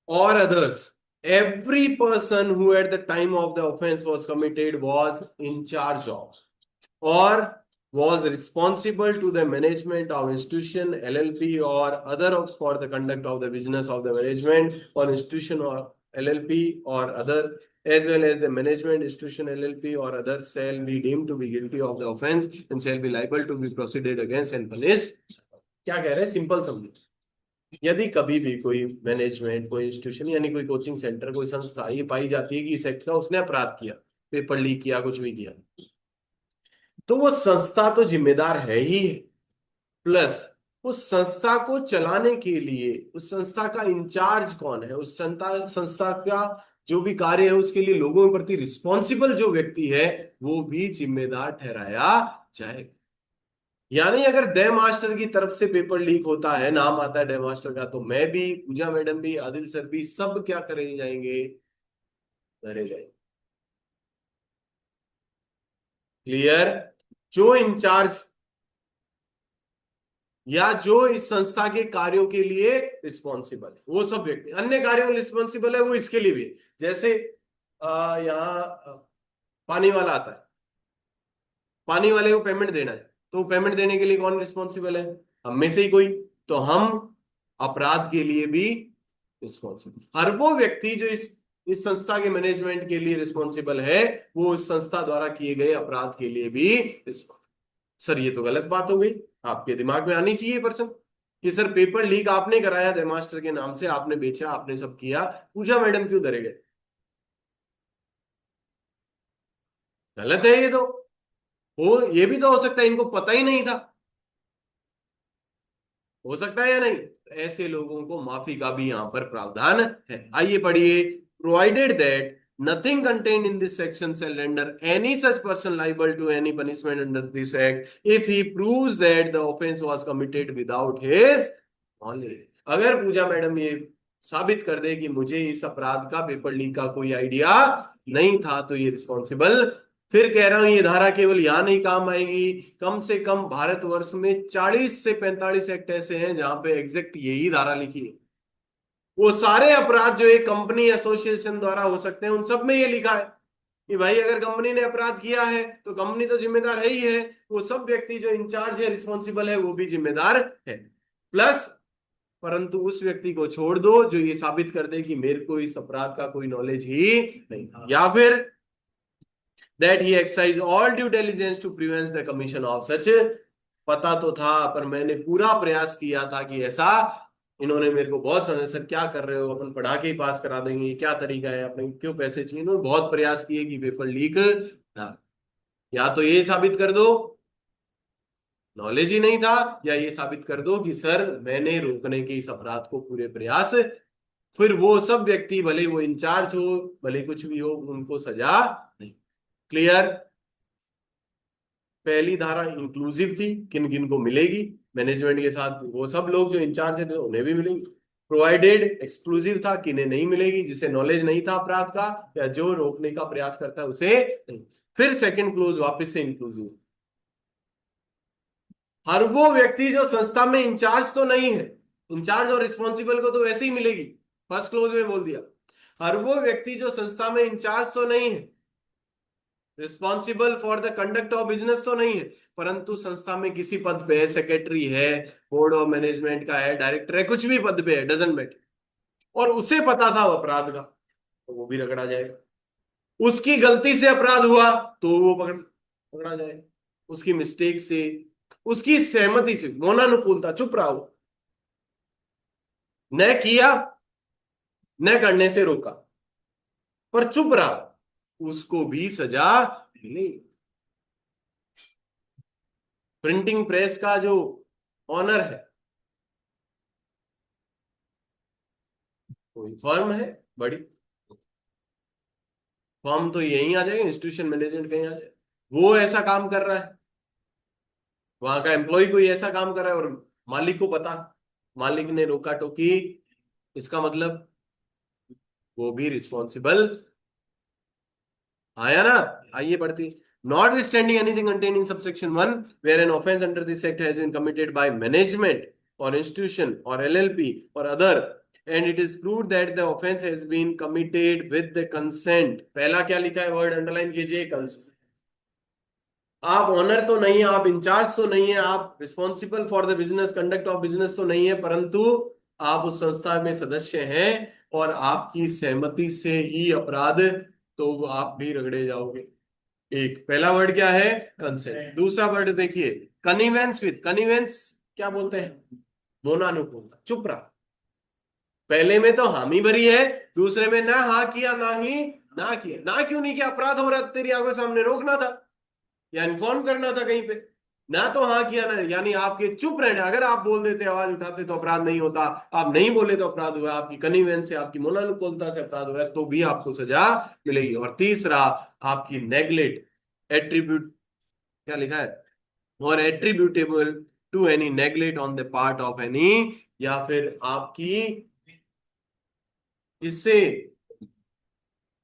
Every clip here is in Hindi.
or others. Every person who at the time of the offense was committed was in charge of or was responsible to the management of institution, LLP or other for the conduct of the business of the management or institution or LLP or other, as well as the management, institution, LLP or other shall be deemed to be guilty of the offense and shall be liable to be proceeded against and punished. क्या कह रहे हैं, सिंपल समझो। यदि कभी भी कोई मैनेजमेंट, कोई इंस्टीट्यूशन यानी कोई कोचिंग सेंटर, कोई संस्था ये पाई जाती है कि इस एक्ट का उसने अपराध किया, पेपर लीक किया, कुछ भी किया, तो वो संस्था तो जिम्मेदार है ही, प्लस उस संस्था को चलाने के लिए उस संस्था का इंचार्ज कौन है, उस संस्था संस्था का जो भी कार्य है उसके लिए लोगों के प्रति रिस्पॉन्सिबल जो व्यक्ति है वो भी जिम्मेदार ठहराया जाएगा। यानी अगर डे मास्टर की तरफ से पेपर लीक होता है, नाम आता है डे मास्टर का, तो मैं भी, पूजा मैडम भी, आदिल सर भी, सब क्या करे जाएंगे, धरे जाएंगे। क्लियर? जो इंचार्ज या जो इस संस्था के कार्यों के लिए रिस्पॉन्सिबल है वो सब व्यक्ति, अन्य कार्यों में रिस्पॉन्सिबल है वो इसके लिए भी है। जैसे यहाँ पानी वाला आता है, पानी वाले को पेमेंट देना है, तो पेमेंट देने के लिए कौन रिस्पॉन्सिबल है, हम में से ही कोई, तो हम अपराध के लिए भी रिस्पॉन्सिबल। हर वो व्यक्ति जो इस संस्था के मैनेजमेंट के लिए रिस्पॉन्सिबल है वो इस संस्था द्वारा किए गए अपराध के लिए भी रिस्पॉन्सिबल। सर ये तो गलत बात हो गई, आपके दिमाग में आनी चाहिए पर्सन कि सर पेपर लीक आपने कराया द मास्टर के नाम से, आपने बेचा, आपने सब किया, पूजा मैडम क्यों धरे गए? गलत है ये तो। हो ये भी तो हो सकता है इनको पता ही नहीं था, हो सकता है या नहीं? ऐसे लोगों को माफी का भी यहां पर प्रावधान है। आइए पढ़िए। Provided that nothing contained in this section shall render any such person liable to any punishment under this act if he proves that the offense was committed without his knowledge। अगर पूजा मैडम ये साबित कर दे कि मुझे इस अपराध का, पेपर लीक का कोई आइडिया नहीं था, तो ये रिस्पॉन्सिबल। फिर कह रहा हूं ये धारा केवल यहां नहीं काम आएगी, कम से कम भारतवर्ष में 40 से 45 एक्ट ऐसे हैं जहां पे एग्जैक्ट यही धारा लिखी है। वो सारे अपराध जो एक कंपनी एसोसिएशन द्वारा हो सकते हैं उन सब में ये लिखा है कि भाई अगर कंपनी ने अपराध किया है तो कंपनी तो जिम्मेदार है ही है, वो सब व्यक्ति जो इंचार्ज है, रिस्पॉन्सिबल है, वो भी जिम्मेदार है। प्लस परंतु उस व्यक्ति को छोड़ दो जो ये साबित कर दे कि मेरे को इस अपराध का कोई नॉलेज ही नहीं था, या फिर that he exercise all due diligence to prevent the commission of such. पता तो था पर मैंने पूरा प्रयास किया था कि ऐसा, इन्होंने मेरे को बहुत समझा, सर क्या कर रहे हो, अपन पढ़ा के ही पास करा देंगे, ये क्या तरीका है, अपने क्यों पैसे चाहिए, इन्होंने बहुत प्रयास किए कि पेपर लीक ना। या तो ये साबित कर दो नॉलेज ही नहीं था, या ये साबित कर दो कि सर मैंने रोकने के इस अपराध को पूरे प्रयास, फिर वो सब व्यक्ति भले वो इंचार्ज हो, भले कुछ भी हो, उनको सजा नहीं। क्लियर? पहली धारा इंक्लूसिव थी, किन किन को मिलेगी, मैनेजमेंट के साथ वो सब लोग जो इंचार्ज थे उन्हें भी मिलेगी। प्रोवाइडेड एक्सक्लूसिव था, किन्हें नहीं मिलेगी, जिसे नॉलेज नहीं था अपराध का या जो रोकने का प्रयास करता है उसे नहीं। फिर सेकंड क्लोज वापस से इंक्लूसिव, हर वो व्यक्ति जो संस्था में इंचार्ज तो नहीं है, इंचार्ज और रिस्पॉन्सिबल को तो वैसे ही मिलेगी, फर्स्ट क्लोज में बोल दिया। हर वो व्यक्ति जो संस्था में इंचार्ज तो नहीं है, responsible for the conduct of business तो नहीं है, परंतु संस्था में किसी पद पे है, सेक्रेटरी है, बोर्ड ऑफ मैनेजमेंट का है, डायरेक्टर है, कुछ भी पद पे है, डजंट मैटर, और उसे पता था वो अपराध का, तो वो भी रगड़ा जाएगा। उसकी गलती से अपराध हुआ तो वो पकड़ा जाएगा, उसकी मिस्टेक से, उसकी सहमति से, मौनानुकूलता, चुप रहा वो, न किया, न करने से रोका, पर चुप रहा, उसको भी सजा मिली। प्रिंटिंग प्रेस का जो ऑनर है, कोई फर्म है बड़ी, फर्म तो यहीं आ जाएगा, इंस्टीट्यूशन मैनेजमेंट कहीं आ जाएगा, वो ऐसा काम कर रहा है, वहां का एम्प्लॉय कोई ऐसा काम कर रहा है और मालिक को पता, मालिक ने रोका टोकी, इसका मतलब वो भी रिस्पॉन्सिबल। आया ना? आइए पढ़ती। Notwithstanding anything contained in subsection 1 where an offense under this act has been committed by management or institution or LLP or other and it is proved that the offence has been committed with the consent. पहला क्या लिखा है, वर्ड अंडरलाइन कीजिए, कंसेंट। आप ओनर तो नहीं है, आप इंचार्ज तो नहीं है, आप responsible for the business conduct of business तो नहीं है, परंतु आप उस संस्था में सदस्य हैं और आपकी सहमति से ही अपराध, तो आप भी रगड़े जाओगे। एक पहला वर्ड क्या है, कंसेंट। दूसरा वर्ड देखिए, कनिवेंस विद। कनिवेंस क्या बोलते हैं, मोनानुकूलता। चुप रहा। पहले में तो हामी भरी है, दूसरे में ना हाँ किया ना ही ना किया। ना क्यों नहीं किया, अपराध हो रहा था तेरी आंखों सामने, रोकना था या इन्फॉर्म करना था कहीं पे। ना तो हाँ किया ना, यानी आपके चुप रहना। अगर आप बोल देते, आवाज उठाते तो अपराध नहीं होता, आप नहीं बोले तो अपराध हुआ, आपकी कनिवेंस से, आपकी मोनानुकूलता से अपराध हुआ, तो भी आपको सजा मिलेगी। और तीसरा, आपकी नेग्लेक्ट, एट्रीब्यूट, क्या लिखा है, और attributable to any neglect on the part of any, या फिर आपकी इससे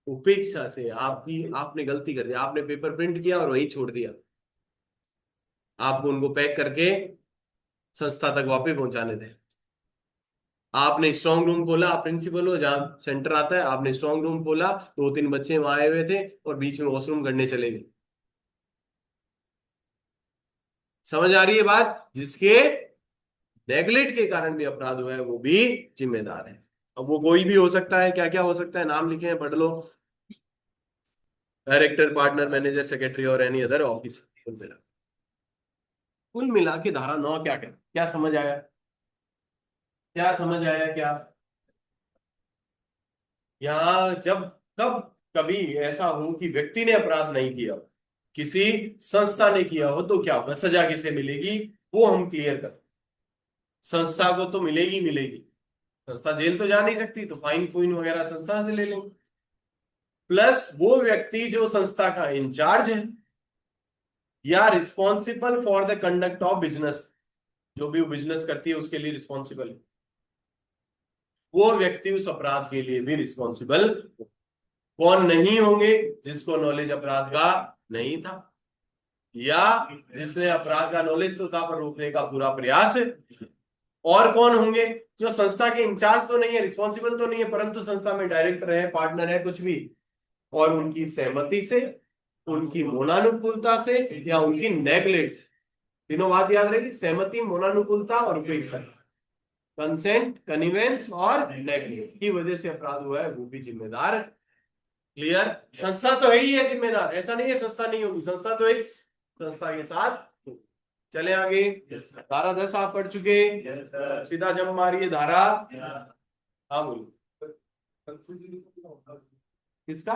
उपेक्षा से, आपकी, आपने गलती कर दी, आपने पेपर प्रिंट किया और वहीं छोड़ दिया, आपको उनको पैक करके संस्था तक वापस पहुंचाने थे। आपने स्ट्रांग रूम खोला, आप प्रिंसिपल हो, जहां सेंटर आता है, आपने स्ट्रांग रूम खोला, दो तीन बच्चे वहां आए हुए थे और बीच में वॉशरूम करने चले गए। समझ आ रही है बात, जिसके नेगलेक्ट के कारण भी अपराध हुआ है वो भी जिम्मेदार है। अब वो कोई भी हो सकता है, क्या क्या हो सकता है, नाम लिखे हैं, पढ़ लो। डायरेक्टर, पार्टनर, मैनेजर, सेक्रेटरी और एनी अदर ऑफिस। कुल मिला के धारा 9 क्या क्या क्या समझ आया, क्या समझ आया क्या। यहाँ जब, कब, कभी ऐसा हो कि व्यक्ति ने अपराध नहीं किया, किसी संस्था ने किया हो, तो क्या होगा, सजा किसे मिलेगी, वो हम क्लियर कर। संस्था को तो मिलेगी मिलेगी, संस्था जेल तो जा नहीं सकती, तो फाइन फुइन वगैरह संस्था से ले लेंगे। प्लस वो व्यक्ति जो संस्था का इंचार्ज है या responsible for the conduct of business, जो भी वो बिजनेस करती है उसके लिए रिस्पॉन्सिबल है, वो व्यक्ति उस अपराध के लिए भी रिस्पॉन्सिबल। कौन नहीं होंगे, जिसको नॉलेज अपराध का नहीं था, या जिसने अपराध का नॉलेज तो था पर रोकने का पूरा प्रयास है। और कौन होंगे, जो संस्था के इंचार्ज तो नहीं है, रिस्पॉन्सिबल तो नहीं है, परंतु संस्था में डायरेक्टर है, पार्टनर है, कुछ भी, और उनकी सहमति से, उनकी मोनानुकूलता से, या उनकी नेगलेक्ट से। तीनों बात याद रहेगी, सहमति, मोनानुकूलता और उपेक्षा। कंसेंट, कनिवेंस और नेगलेक्ट की वजह से अपराध हुआ है, वो भी जिम्मेदार है। क्लियर। संस्था तो है ही है जिम्मेदार, ऐसा नहीं है संस्था नहीं होगी, संस्था तो है, संस्था के साथ। चले आगे, धारा 10 आप पढ़ चुके, सीधा जंप मारिए धारा, हाँ बोलो, किसका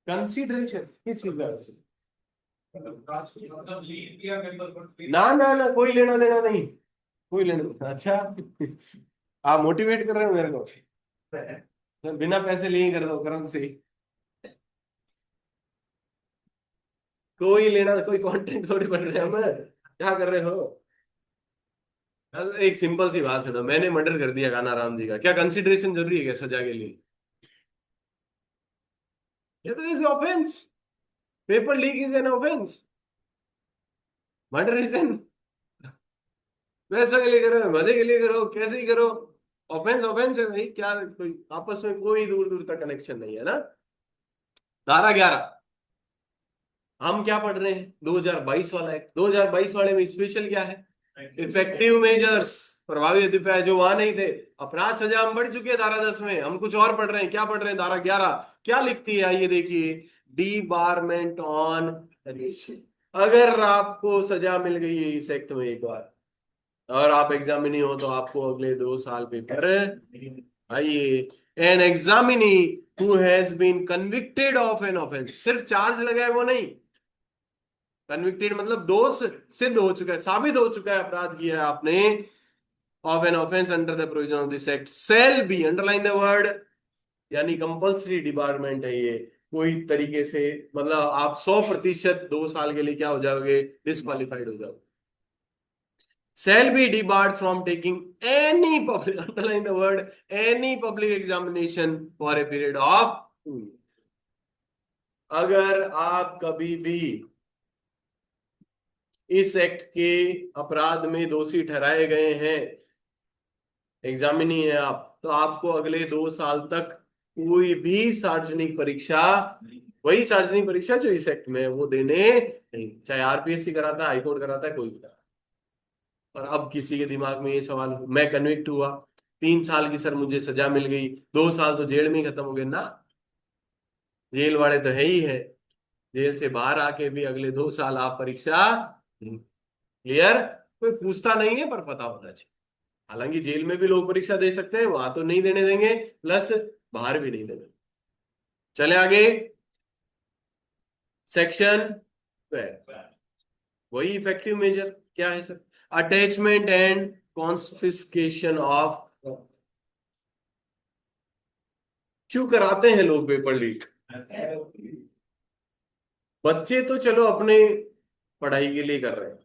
कंसिडरेशन, किस चीज का, ना ना ना, कोई लेना देना नहीं, कोई लेना। अच्छा, आप मोटिवेट कर रहे हो मेरे को, तो बिना पैसे लिए ही कर दो, करंट से ही। कोई लेना, कोई कंटेंट थोड़ी पढ़ रहे हैं हम, क्या कर रहे हो। एक सिंपल सी बात है ना, मैंने मर्डर कर दिया कान्हा राम जी का, क्या कंसिडरेशन जरूरी है क्या सजा के लिए। Is offence, paper leak is an offence, murder is an, पैसे के लिए करो, मजे के लिए करो, कैसे ही करो, ऑफेंस ऑफेंस है भाई। क्या कोई आपस में कोई दूर दूर तक कनेक्शन नहीं है ना। धारा 11, हम क्या पढ़ रहे हैं, 2022 वाला है। 2022 वाले में स्पेशल क्या है, इफेक्टिव मेजर्स, प्रभावी उपाय, जो वहां नहीं थे। अपराध सजा हम पढ़ चुके हैं धारा 10 में, हम कुछ और पढ़ रहे हैं। क्या पढ़ रहे हैं, धारा 11 क्या लिखती है, आइए देखिए, डीबारमेंट ऑन एडमिशन। अगर आपको सजा मिल गई है इस एक्ट में एक बार, और आप एग्जामिनी हो, तो आपको अगले 2 साल पेपर, आइए, an examinee who has been convicted of an offence, सिर्फ चार्ज लगा है वो नहीं, कन्विक्टेड मतलब दोष सिद्ध हो चुका है, साबित हो चुका है, अपराध किया है आपने, of an offence under the provision of this act shall be, underline the word, यानी कंपल्सरी डिबारमेंट है ये। कोई तरीके से, मतलब आप 100% 2 साल के लिए क्या हो जाओगे, डिस्क्वालिफाइड हो जाओगे। Shall be debarred from taking any public, underline the word, any public examination for a period of 2 years. अगर आप कभी भी इस एक्ट के अपराध में दोषी ठहराए गए हैं, एग्जामिनी है आप, तो आपको अगले 2 साल तक कोई भी सार्वजनिक परीक्षा, वही सार्वजनिक परीक्षा जो इस एक्ट में है, वो देने नहीं, चाहे आरपीएससी कराता है, हाईकोर्ट कराता है, कोई भी कराता है। और अब किसी के दिमाग में ये सवाल, मैं कन्विक्ट हुआ, 3 साल की सर मुझे सजा मिल गई, 2 साल तो जेल में ही खत्म हो गए ना, जेल वाले तो है ही है, जेल से बाहर आके भी अगले 2 साल आप परीक्षा क्लियर, कोई पूछता नहीं है पर पता होना चाहिए। हालांकि जेल में भी लोग परीक्षा दे सकते हैं, वहां तो नहीं देने देंगे, प्लस बाहर भी नहीं देंगे। चले आगे, सेक्शन 12, वही इफेक्टिव मेजर क्या है sir, attachment and confiscation of. क्यों कराते हैं लोग पेपर लीक? बच्चे तो चलो अपने पढ़ाई के लिए कर रहे हैं,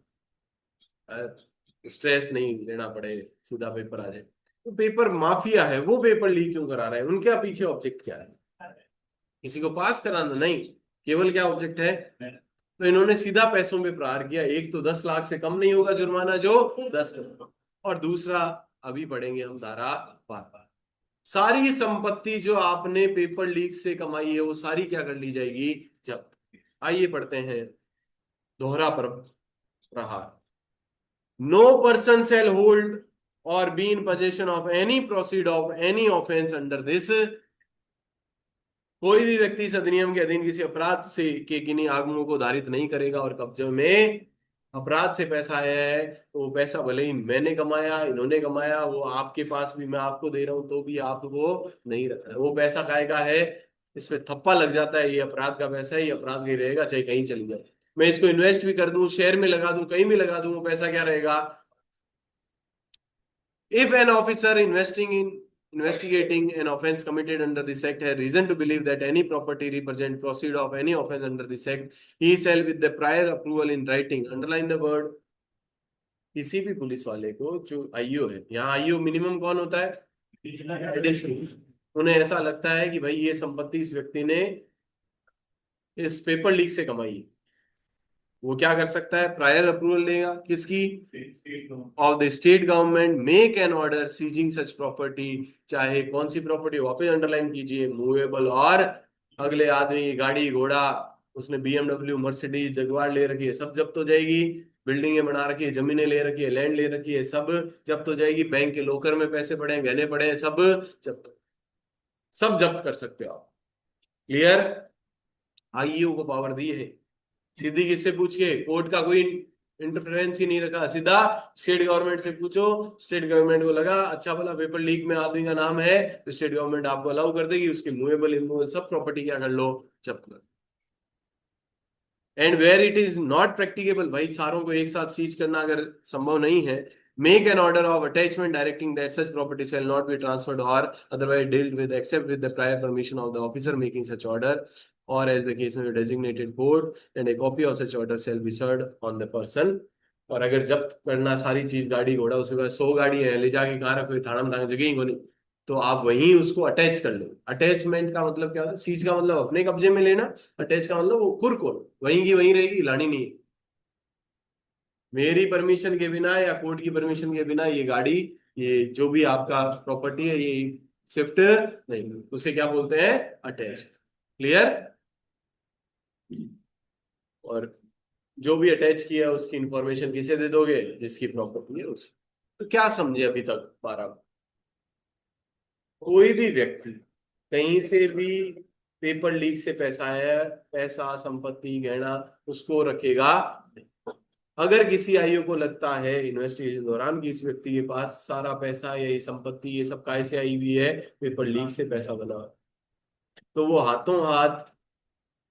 स्ट्रेस नहीं लेना पड़े, सीधा पेपर आ जाए। तो पेपर माफिया है, वो पेपर लीक क्यों करा रहे हैं, उनके पीछे ऑब्जेक्ट क्या है? किसी को पास कराना नहीं, केवल क्या ऑब्जेक्ट है? तो इन्होंने सीधा पैसों पे प्रहार किया। एक तो 10 लाख से कम नहीं होगा जुर्माना, जो 10 करोड़, और दूसरा, अभी पढ़ेंगे हम धारा 12, सारी संपत्ति जो आपने पेपर लीक से कमाई है वो सारी क्या कर ली जाएगी, जब्त। आइए पढ़ते हैं, दोहरा प्रहार। No person shall hold or be in possession of any proceed of any offense under this। कोई भी व्यक्ति इस अधिनियम के अधीन किसी अपराध से के किन्हीं आगमों को धारित नहीं करेगा, और कब्जे में अपराध से पैसा आया है तो वो पैसा भले ही मैंने कमाया, इन्होंने कमाया, वो आपके पास भी मैं आपको दे रहा हूं तो भी आप वो नहीं रख रहे, वो पैसा कायगा है, इसमें थप्पा लग जाता है, ये अपराध का पैसा है, ये अपराध का ही रहेगा, चाहे कहीं चली जाए। मैं इसको इन्वेस्ट भी कर दूं, शेयर में लगा दूं, कहीं भी लगा दूं, वो पैसा क्या रहेगा? If an officer investigating an offence committed under this act has reason to believe that any property represent proceed of any offence under this act, he shall with the prior approval in writing, underline the word, किसी भी पुलिस वाले को जो आईओ है, यहाँ आईओ मिनिमम कौन होता है? एडिशनल। उन्हें ऐसा लगता है कि भाई ये संपत्ति इस व्यक्ति ने इस पेपर लीक से कमाई है, वो क्या कर सकता है? प्रायर अप्रूवल लेगा, किसकी? Of the state government, make an order seizing such property, चाहे कौन सी प्रॉपर्टी, वापस अंडरलाइन कीजिए, मूवेबल और, अगले आदमी की गाड़ी घोड़ा, उसने बीएमडब्ल्यू मर्सिडीज जगुआर ले रखी है, सब जब्त हो जाएगी। बिल्डिंगें बना रखी है, जमीनें ले रखी है, लैंड ले रखी है, सब जब्त हो जाएगी। बैंक के लॉकर में पैसे पड़े हैं, गहने पड़े हैं, सब जब्त, सब जब्त कर सकते हो आप। क्लियर? आईईओ को पावर दी है, सीधी किससे पूछ के, कोर्ट का कोई इंटरफेरेंस ही नहीं रखा, सीधा स्टेट गवर्नमेंट से पूछो। स्टेट गवर्नमेंट को लगा अच्छा भला पेपर लीक में आदमी का नाम है, तो स्टेट गवर्नमेंट आपको अलाउ कर देगी, उसकी मूवेबल इमूवेबल सब प्रॉपर्टी क्या कर लो, जब्त कर। And where it is not practicable, भाई सारों को एक साथ सीज करना अगर संभव नहीं है, make an order of attachment directing that such property shall not be transferred or otherwise dealt with except with the prior permission of the officer making such order, or as the case may be designated court, and a copy of such order shall be served on the person। और अगर जब्त करना सारी चीज, गाड़ी घोड़ा, उसके बाद 100 गाड़ी है, ले जाके कहाँ रखो, थाना में थाना जगह ही कोनी, तो आप वहीं उसको अटैच कर लो। अटैचमेंट का मतलब क्या होता है? सीज का मतलब अपने कब्जे में लेना, अटैच का मतलब वो कुरकुर वहीं की वहीं रहेगी, लानी नहीं है। मेरी परमिशन के बिना या कोर्ट की परमिशन के बिना ये गाड़ी, ये जो भी आपका प्रॉपर्टी है, ये शिफ्ट नहीं, उसे क्या बोलते हैं? अटैच। क्लियर? और जो भी अटैच किया उसकी इंफॉर्मेशन किसे दे दोगे? जिसकी प्रॉपर्टी है उसे। तो क्या समझे अभी तक 12? कोई भी व्यक्ति कहीं से भी पेपर लीक से पैसा है, पैसा संपत्ति गहना, उसको रखेगा। अगर किसी आईओ को लगता है इन्वेस्टिगेशन दौरान कि इस व्यक्ति के पास सारा पैसा या ये संपत्ति ये सब काय से आई हुई है, पेपर लीक से पैसा बना, तो वो हाथों हाथ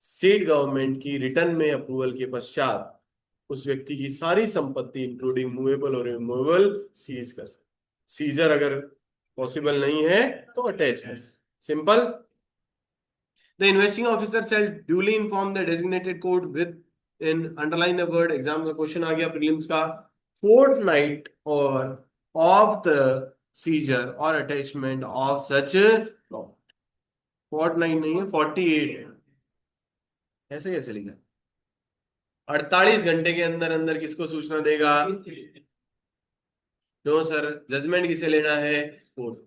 स्टेट गवर्नमेंट की रिटर्न में अप्रूवल के पश्चात उस व्यक्ति की सारी संपत्ति इंक्लूडिंग मूवेबल और इमूवेबल सीज कर सकते। सीजर अगर पॉसिबल नहीं है तो अटैच कर सकते, simple. The investing officer shall duly inform the designated court with, in underline the word, exam का क्वेश्चन आ गया प्रीलिम्स का, fortnight और of the seizure or attachment of such property। fortnight नहीं है, 48 है, ऐसे कैसे लिखा? 48 घंटे के अंदर अंदर किसको सूचना देगा? नो सर, जजमेंट किसे लेना है? कोर्ट।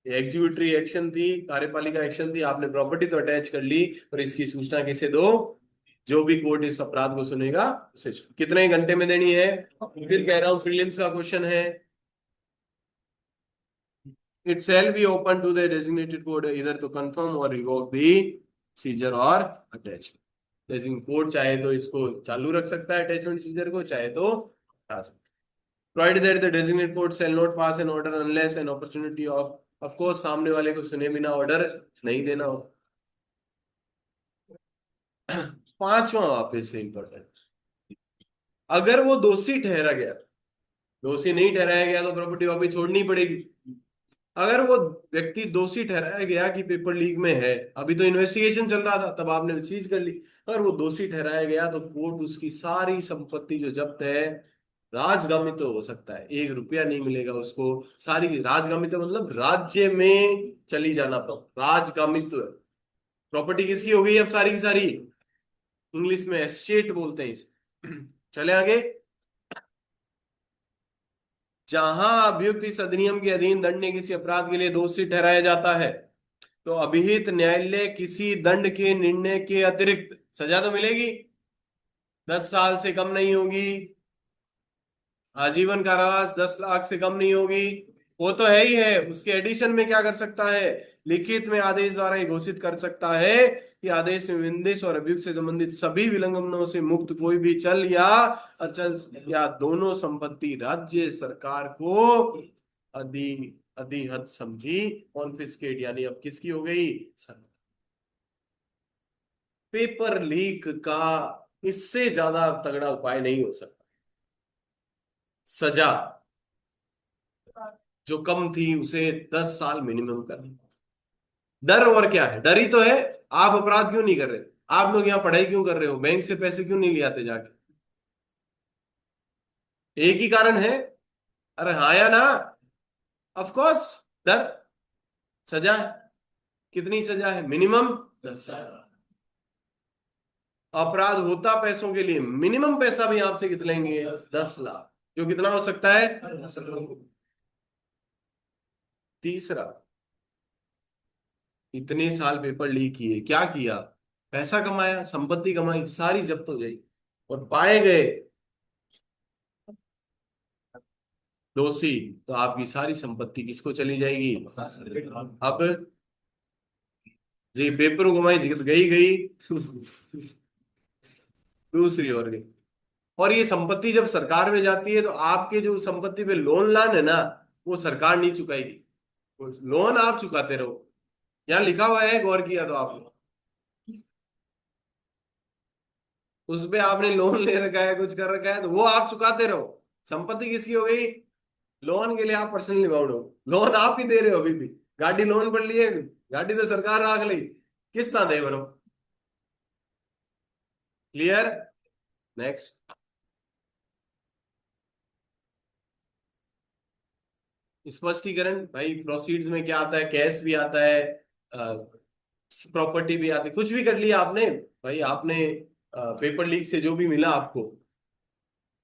एग्जीक्यूटरी एक्शन थी, कार्यपालिका एक्शन थी, आपने प्रॉपर्टी तो अटैच कर ली, पर इसकी सूचना किसे दो? जो भी कोर्ट इस अपराध को सुनेगा उसे। कितने घंटे में देनी है? फिर कह रहा हूं, प्रीलिम्स का क्वेश्चन है। It shall be open to the designated court either to confirm or revoke the seizure or attachment. लेकिन कोर्ट चाहे तो इसको चालू रख सकता है अटैचमेंट सीजर को, चाहे तो हटा सकता है। Provided that the designated court shall not pass an order unless an opportunity of course सामने वाले को सुने बिना ऑर्डर नहीं देना हो। पांचवा वापस से इंपॉर्टेंट, अगर वो दोषी ठहरा गया, दोषी नहीं ठहराया गया तो प्रॉपर्टी वापस छोड़नी पड़ेगी। अगर वो व्यक्ति दोषी ठहराया गया कि पेपर लीक में है, अभी तो इन्वेस्टिगेशन चल रहा था तब आपने चीज कर ली, अगर वो दोषी ठहराया गया तो कोर्ट उसकी सारी संपत्ति जो जब्त है, राजगामित तो हो सकता है, 1 रुपया नहीं मिलेगा उसको। सारी राजगामित मतलब राज्य में चली जाना, राजगामित प्रॉपर्टी किसकी हो गई अब सारी की सारी? इंग्लिश में एस्टेट बोलते हैं इसे। चले आगे। जहां अभियुक्त इस अधिनियम के अधीन दंडनीय किसी अपराध के लिए दोषी ठहराया जाता है, तो अभिहित न्यायालय किसी दंड के निर्णय के अतिरिक्त सजा तो मिलेगी, 10 साल से कम नहीं होगी, आजीवन कारावास 10 लाख से कम नहीं होगी, वो तो है ही है। उसके एडिशन में क्या कर सकता है? लिखित में आदेश द्वारा ये घोषित कर सकता है कि आदेश में विनिर्देश और अभियुक्त से संबंधित सभी विलंबनों से मुक्त कोई भी चल या अचल या दोनों संपत्ति राज्य सरकार को अधि अधिहत समझी कॉन्फिस्केट, यानी अब किसकी हो गई? पेपर लीक का इससे ज्यादा तगड़ा उपाय नहीं हो सकता। सजा जो कम थी उसे 10 साल मिनिमम करना। डर और क्या है? डर ही तो है। आप अपराध क्यों नहीं कर रहे? आप लोग यहाँ पढ़ाई क्यों कर रहे हो? बैंक से पैसे क्यों नहीं ले आते जाके? एक ही कारण है। अरे हाँ या ना? ऑफ कोर्स, डर। सजा है, कितनी सजा है? मिनिमम 10 साल। अपराध होता पैसों के लिए, मिनिमम पैसा भी आपसे कितना लेंगे? 10 लाख, जो कितना हो सकता है? तीसरा, इतने साल पेपर लीक किए, क्या किया? पैसा कमाया, संपत्ति कमाई, सारी जब्त हो गई और पाए गए दोषी, तो आपकी सारी संपत्ति किसको चली जाएगी? अब जी पेपर घुमाई जिगत गई गई। दूसरी ओर गई। और ये संपत्ति जब सरकार में जाती है तो आपके जो संपत्ति पे लोन लान है ना, वो सरकार नहीं चुकाएगी, वो लोन आप चुकाते रहो। यहाँ लिखा हुआ है, गौर किया तो आपने? उस पे आपने लोन ले रखा है, कुछ कर रखा है, तो वो आप चुकाते रहो। संपत्ति किसकी हो गई? लोन के लिए आप पर्सनली बाउंड हो, लोन आप ही दे रहे हो अभी भी। गाड़ी लोन पर लिए, गाड़ी तो सरकार राख ली, किस तरह दे भरो? क्लियर? नेक्स्ट, स्पष्टीकरण। भाई प्रोसीड्स में क्या आता है? कैश भी आता है, प्रॉपर्टी भी आती है, कुछ भी कर लिया आपने। भाई आपने पेपर लीक से जो भी मिला आपको,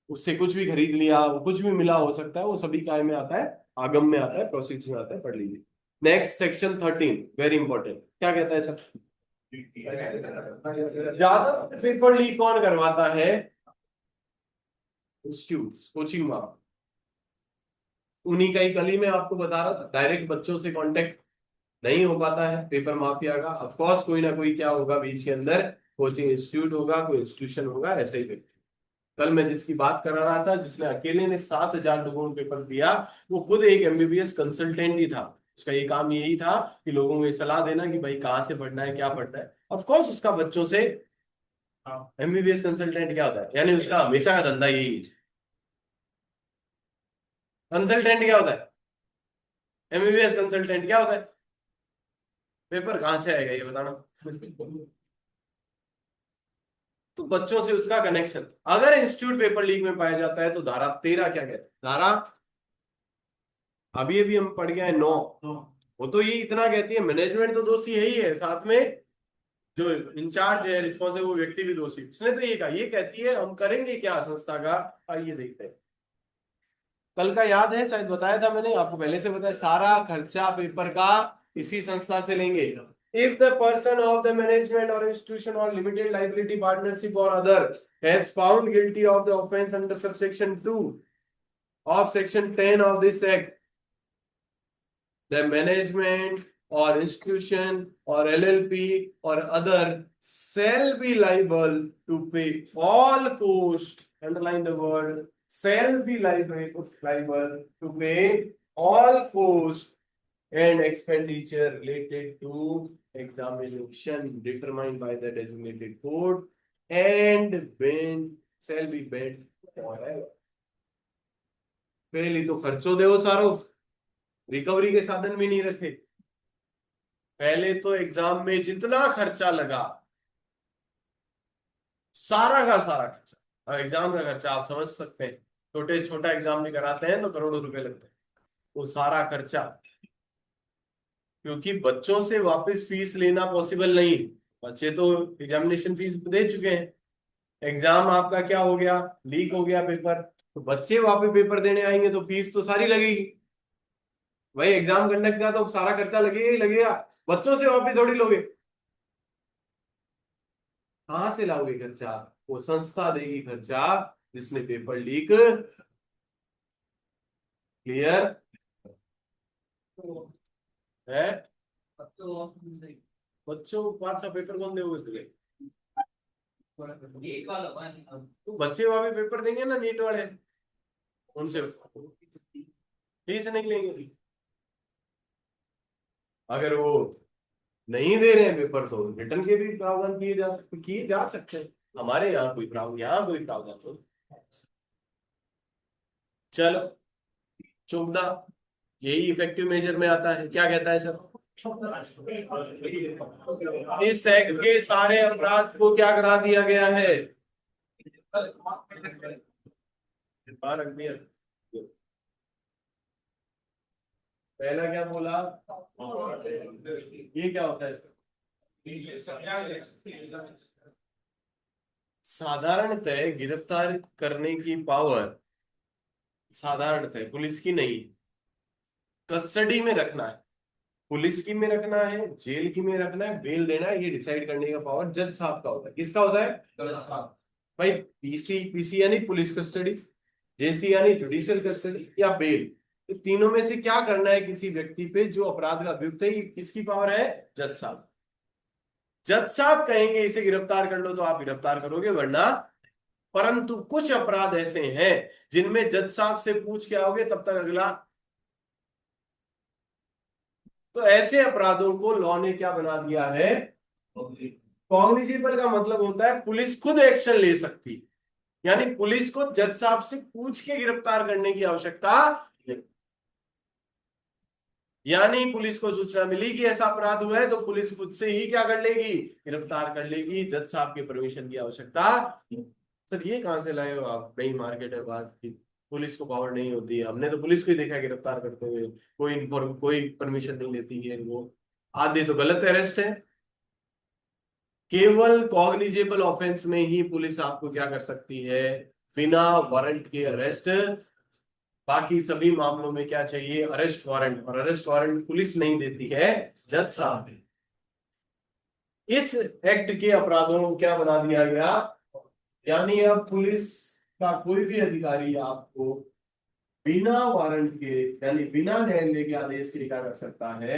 उससे कुछ भी खरीद लिया, वो कुछ भी मिला हो सकता है, वो सभी काय में आता है, आगम में आता है, प्रोसीड्स में आता है, पढ़ लीजिए। नेक्स्ट सेक्शन 13, वेरी इंपॉर्टेंट, क्या कहता है सर? ज्यादा पेपर लीक कौन करवाता है? इंस्टीट्यूट, कोचिंग में। उन्हीं का ही, कल ही मैं आपको बता रहा था, डायरेक्ट बच्चों से कांटेक्ट नहीं हो पाता है पेपर माफिया का। ऑफ कोर्स कोई ना कोई क्या होगा बीच के अंदर, कोचिंग इंस्टीट्यूट होगा, कोई इंस्टीट्यूशन होगा, ऐसे ही व्यक्ति। कल मैं जिसकी बात कर रहा था, जिसने अकेले ने 7,000 लोगों को पेपर दिया, वो खुद एक एमबीबीएस कंसल्टेंट ही था। उसका ये काम यही था कि लोगों को ये सलाह देना कि भाई कहाँ से पढ़ना है, क्या पढ़ना है। ऑफ कोर्स उसका बच्चों से, एमबीबीएस कंसल्टेंट क्या होता है, यानी उसका हमेशा का धंधा यही है। कंसल्टेंट क्या होता है? एमबीबीएस कंसल्टेंट क्या होता है? पेपर कहाँ से आएगा ये बताना। तो बच्चों से उसका कनेक्शन। अगर इंस्टीट्यूट पेपर लीक में पाया जाता है तो धारा 13 क्या कहते हैं? धारा अभी अभी हम पढ़ गए 9, वो तो ये इतना कहती है, मैनेजमेंट तो दोषी है ही है, साथ में जो इंचार्ज है, रिस्पॉन्सिबल, वो व्यक्ति भी दोषी। उसने तो ये कहा, ये कहती है हम करेंगे क्या संस्था का, आइए देखते हैं। कल का याद है, शायद बताया था मैंने आपको, पहले से बताया, सारा खर्चा पेपर का इसी संस्था से लेंगे। If the person of the management और इंस्टीट्यूशन और लिमिटेड लाइबिलिटी पार्टनरशिप और other has found guilty of the offence under subsection 2 of section 10 of this act, the management or institution or LLP or other shall be liable to pay all cost, underline the word, shall be liable to pay all cost and expenditure related to examination determined by the designated court and when shall be paid forever. पहली तो खर्चो दे सारो, रिकवरी के साधन भी नहीं रखे। पहले तो एग्जाम में जितना खर्चा लगा, सारा का सारा खर्चा, अब एग्जाम का खर्चा आप समझ सकते हैं, छोटे छोटा एग्जाम भी कराते हैं तो करोड़ों रुपए लगते हैं, वो सारा खर्चा, क्योंकि बच्चों से वापस फीस लेना पॉसिबल नहीं, बच्चे तो एग्जामिनेशन फीस दे चुके हैं, एग्जाम आपका क्या हो गया, लीक हो गया पेपर, तो बच्चे वापस पेपर देने आएंगे तो फीस तो सारी लगेगी, भाई एग्जाम कंडक्ट का तो सारा खर्चा लगेगा ही लगेगा, बच्चों से वापस थोड़ी लोगे, कहां से लाओगे खर्चा, वो संस्था देगी खर्चा जिसने पेपर लीक, क्लियर है। बच्चों को 5 पेपर कौन देगा उसके, तो बच्चे वहां भी पेपर देंगे ना नीट वाले, उनसे फीस नहीं लेंगे, अगर वो नहीं दे रहे हैं पेपर तो रिटर्न के भी प्रावधान किए जा सकते हैं, हमारे यहाँ कोई प्रावधान, यहाँ कोई प्रावधान तो, चलो चौकदा यही इफेक्टिव मेजर में आता है, क्या कहता है सर, इस एक्ट के सारे अपराध को क्या करा दिया गया है, रख दिया। पहला क्या बोला, ये क्या होता है इसका, साधारणतः गिरफ्तार करने की पावर साधारणतः पुलिस की नहीं, कस्टडी में रखना है, पुलिस की में रखना है, जेल की में रखना है, बेल देना है, ये डिसाइड करने का पावर जज साहब का होता है, किसका होता है, जज साहब। भाई पीसी यानी पुलिस कस्टडी, जेसी यानी जुडिशियल कस्टडी या बेल, तो तीनों में से क्या करना है किसी व्यक्ति पे जो अपराध का अभियुक्त है, ये किसकी पावर है, जज साहब। जज साहब कहेंगे इसे गिरफ्तार कर लो तो आप गिरफ्तार करोगे, वरना, परंतु कुछ अपराध ऐसे हैं जिनमें जज साहब से पूछ के आओगे तब तक अगला, तो ऐसे अपराधों को लॉ ने क्या बना दिया है, कॉग्निजेबल का मतलब होता है पुलिस खुद एक्शन ले सकती, यानी पुलिस को जज साहब से पूछ के गिरफ्तार करने की आवश्यकता नहीं। यानी पुलिस को सूचना मिली कि ऐसा अपराध हुआ है तो पुलिस खुद से ही क्या कर लेगी, गिरफ्तार कर लेगी, जज साहब के परमिशन की आवश्यकता। सर ये कहां से लाए हो आप, नई मार्केट है बात की, पुलिस को पावर नहीं होती है, हमने तो पुलिस को ही देखा है गिरफ्तार करते हुए, कोई परमिशन नहीं लेती है वो, आधे तो गलत अरेस्ट है, केवल कॉग्निजेबल ऑफेंस में ही पुलिस आपको क्या कर सकती है, बिना वारंट के अरेस्ट, बाकी सभी मामलों में क्या चाहिए, अरेस्ट वारंट, और अरेस्ट वारंट पुलिस नहीं देती है, जज साहब देते। इस एक्ट के अपराधों को क्या बना दिया गया, यानी अब पुलिस का कोई भी अधिकारी आपको बिना वारंट के, यानी बिना न्यायालय के आदेश के क्या कर सकता है,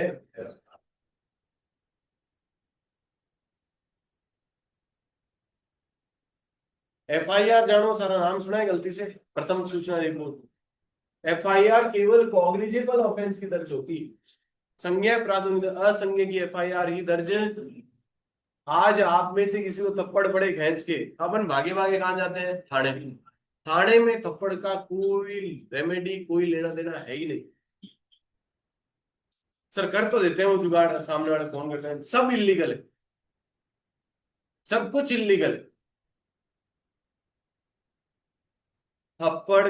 एफआईआर जानो, सारा नाम सुना है गलती से, प्रथम सूचना रिपोर्ट, एफआईआर केवल कॉग्निजेबल ऑफेंस की दर्ज होती है, संज्ञेय अपराधों की, असंज्ञेय की एफआईआर ही दर्ज। आज आप में से किसी को थप्पड़ पड़े खींच के, अपन भागे भागे कहां जाते हैं, थाने में, थाने में थप्पड़ का कोई रेमेडी, कोई लेना देना है ही नहीं, सर कर तो देते हैं वो जुगाड़, सामने वाले फोन करते हैं, सब इलीगल है, सब कुछ इलीगल है। थप्पड़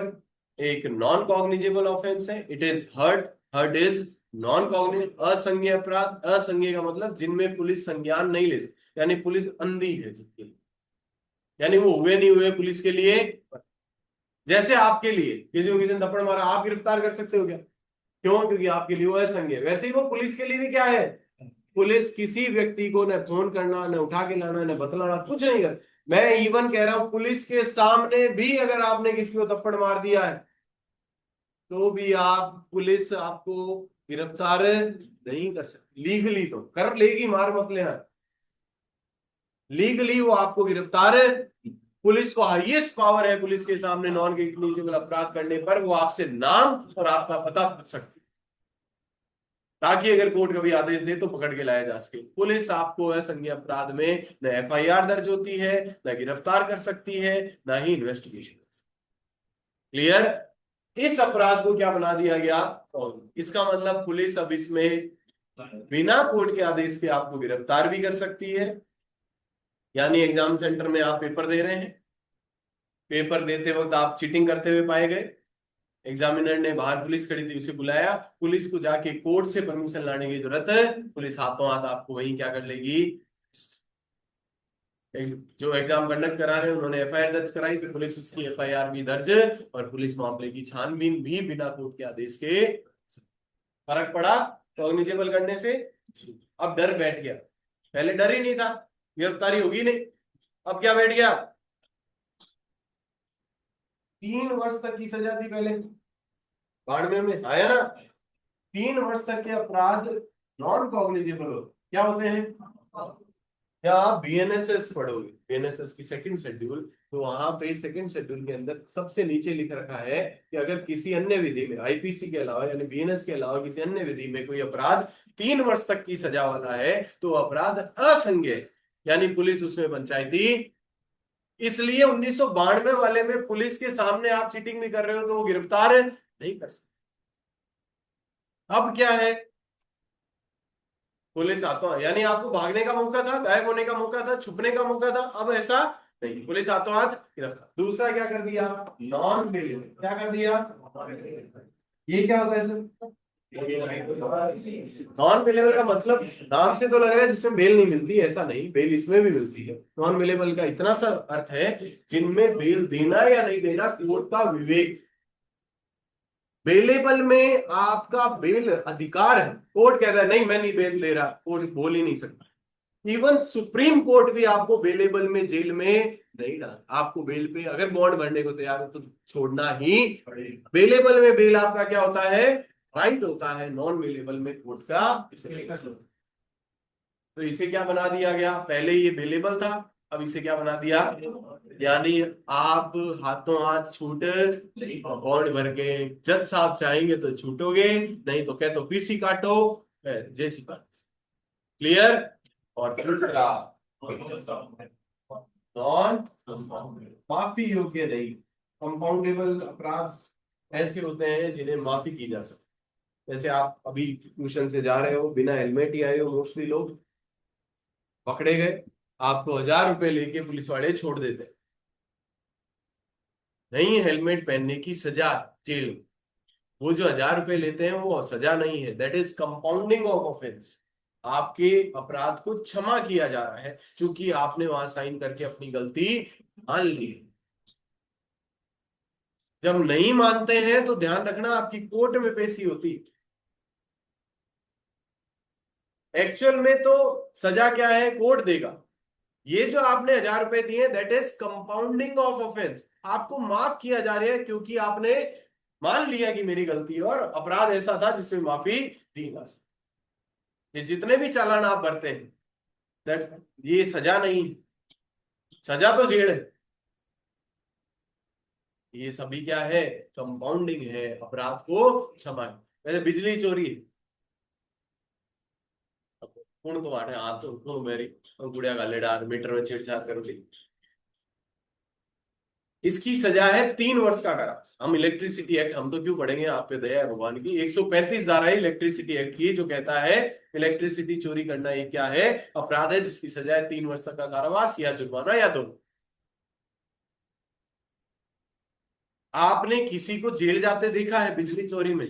एक नॉन कॉग्निजेबल ऑफेंस है, it is hurt, hurt is non cognizable, असंज्ञेय अपराध, असंज्ञेय का मतलब जिनमें पुलिस संज्ञान नहीं ले सकती, यानी पुलिस अंधी है जिनके लिए, यानी वो हुए नहीं हुए पुलिस के लिए, जैसे आपके लिए किसी को किसी ने थप्पड़ मारा, आप गिरफ्तार कर सकते हो क्या? क्यों? क्योंकि आपके लिए वो असंज्ञ है। वैसे ही वो पुलिस के लिए भी क्या है? पुलिस किसी व्यक्ति को न फोन करना, न उठा के लाना, न बतलाना, कुछ नहीं कर। मैं इवन कह रहा हूं, पुलिस के सामने भी अगर आपने किसी को थप्पड़ मार दिया है तो भी आप, पुलिस आपको गिरफ्तार नहीं कर सकती। लीगली तो कर लेगी, मार मत लेना, लीगली वो आपको गिरफ्तार है। पुलिस को हाईएस्ट पावर है पुलिस के सामने नॉन कॉग्निजेबल अपराध करने पर, वो आपसे नाम और आपका पता पूछ सकती है, ताकि अगर कोर्ट कभी आदेश दे तो पकड़ के लाया जा सके। पुलिस आपको असंज्ञ अपराध में न एफआईआर दर्ज होती है, न गिरफ्तार कर सकती है, न ही इन्वेस्टिगेशन कर सकती। क्लियर? इस अपराध को क्या बना दिया गया? और इसका मतलब पुलिस अब इसमें बिना कोर्ट के आदेश के आपको गिरफ्तार भी कर सकती है। यानी एग्जाम सेंटर में आप पेपर दे रहे हैं, पेपर देते वक्त आप चीटिंग करते हुए पाए गए, एग्जामिनर ने बाहर पुलिस खड़ी थी, उसे बुलाया, पुलिस को जाके कोर्ट से परमिशन लाने की जरूरत है, पुलिस हाथों हाथ आपको वहीं क्या कर लेगी। जो एग्जाम कंडक्ट करा रहे हैं उन्होंने एफआईआर दर्ज कराई, फिर पुलिस उसकी एफआईआर भी दर्ज, और पुलिस मामले की छानबीन भी बिना कोर्ट के आदेश के। फर्क पड़ा कॉग्निजेबल करने से? अब डर बैठ गया। पहले डर ही नहीं था, गिरफ्तारी होगी नहीं। अब क्या बैठ गया? 3 वर्ष तक की सजा थी पहले, बाड़मेर में आया ना, 3 वर्ष तक के अपराध नॉन कॉग्निजेबल हो क्या होते हैं? क्या आप बीएनएसएस पढ़ोगे, बीएनएसएस की सेकंड शेड्यूल, तो वहां पे सेकंड शेड्यूल के अंदर सबसे नीचे लिख रखा है कि अगर किसी अन्य विधि में, आईपीसी के अलावा यानी बीएनएस के अलावा किसी अन्य विधि में कोई अपराध 3 वर्ष तक की सजा वाला है तो अपराध असंज्ञ है, यानी पुलिस उसमें पंचायती। इसलिए 1992 वाले में पुलिस के सामने आप चीटिंग भी कर रहे हो तो वो गिरफ्तार नहीं कर सकते। अब क्या है? पुलिस हाथों, यानी आपको भागने का मौका था, गायब होने का मौका था, छुपने का मौका था, अब ऐसा नहीं, पुलिस हाथों हाथ गिरफ्तार। दूसरा क्या कर दिया? Non bailable. क्या कर दिया? ये क्या होता है सर? नॉन बेलेबल का मतलब, नाम से तो लग रहा है जिसमें बेल नहीं मिलती, ऐसा नहीं, बेल इसमें भी मिलती है। नॉन बेलेबल का इतना सा अर्थ है जिनमें बेल देना या नहीं देना कोर्ट का विवेक। बेलेबल में आपका बेल अधिकार है, कोर्ट कहता है नहीं मैं नहीं बेल दे रहा, कोर्ट बोल ही नहीं सकता। इवन सुप्रीम कोर्ट भी आपको बेलेबल में जेल में नहीं डाल, आपको बेल पे अगर बॉन्ड भरने को तैयार हो तो छोड़ना ही पड़ेगा। बेलेबल में बेल आपका क्या होता है? राइट होता है, नॉन बेलेबल में कोर्ट का। तो इसे क्या बना दिया गया? पहले ये बेलेबल था, अब इसे क्या बना दिया? यानी आप हाथों हाथ छूट बॉन्ड भर के, जज साहब चाहेंगे तो छूटोगे, नहीं तो कह तो पीसी काटो, जेसी काटो। क्लियर? और तीसरा, नॉन माफी योग्य नहीं। कंपाउंडेबल अपराध ऐसे होते हैं जिन्हें माफी की जा सकती। जैसे आप अभी ट्यूशन से जा रहे हो, बिना हेलमेट ही आए हो, मोस्टली लोग पकड़े गए, आपको 1000 रुपए लेके पुलिस वाले छोड़ देते हैं। नहीं, हेलमेट पहनने की सजा जेल। वो जो 1000 रुपए लेते हैं वो सजा नहीं है, that is compounding of offence. आपके अपराध को क्षमा किया जा रहा है क्योंकि आपने वहां साइन करके अपनी गलती मान ली। जब नहीं मानते हैं तो ध्यान रखना आपकी कोर्ट में पेशी होती। एक्चुअल में तो सजा क्या है, कोर्ट देगा। ये जो आपने 1000 रुपए दिए, that is compounding of offence, आपको माफ किया जा रहा है क्योंकि आपने मान लिया कि मेरी गलती है और अपराध ऐसा था जिसमें माफी दी जा सकती। ये जितने भी चालान आप भरते हैं, दैट ये सजा नहीं है, सजा तो जेल है। ये सभी क्या है? कंपाउंडिंग है, अपराध को क्षमा है। वैसे बिजली चोरी है, कौन तो आठे हाथ तो मेरी गुड़िया का लेडार मीटर में छेड़छाड़ कर ली, इसकी सजा है 3 वर्ष का कारावास। हम इलेक्ट्रिसिटी एक्ट, हम तो क्यों पढ़ेंगे, आप पे दया है भगवान की, 135 धारा है इलेक्ट्रिसिटी एक्ट की जो कहता है इलेक्ट्रिसिटी चोरी करना ये क्या है? अपराध है जिसकी सजा है 3 वर्ष तक का कारावास या जुर्माना या दोनों। आपने किसी को जेल जाते देखा है बिजली चोरी में?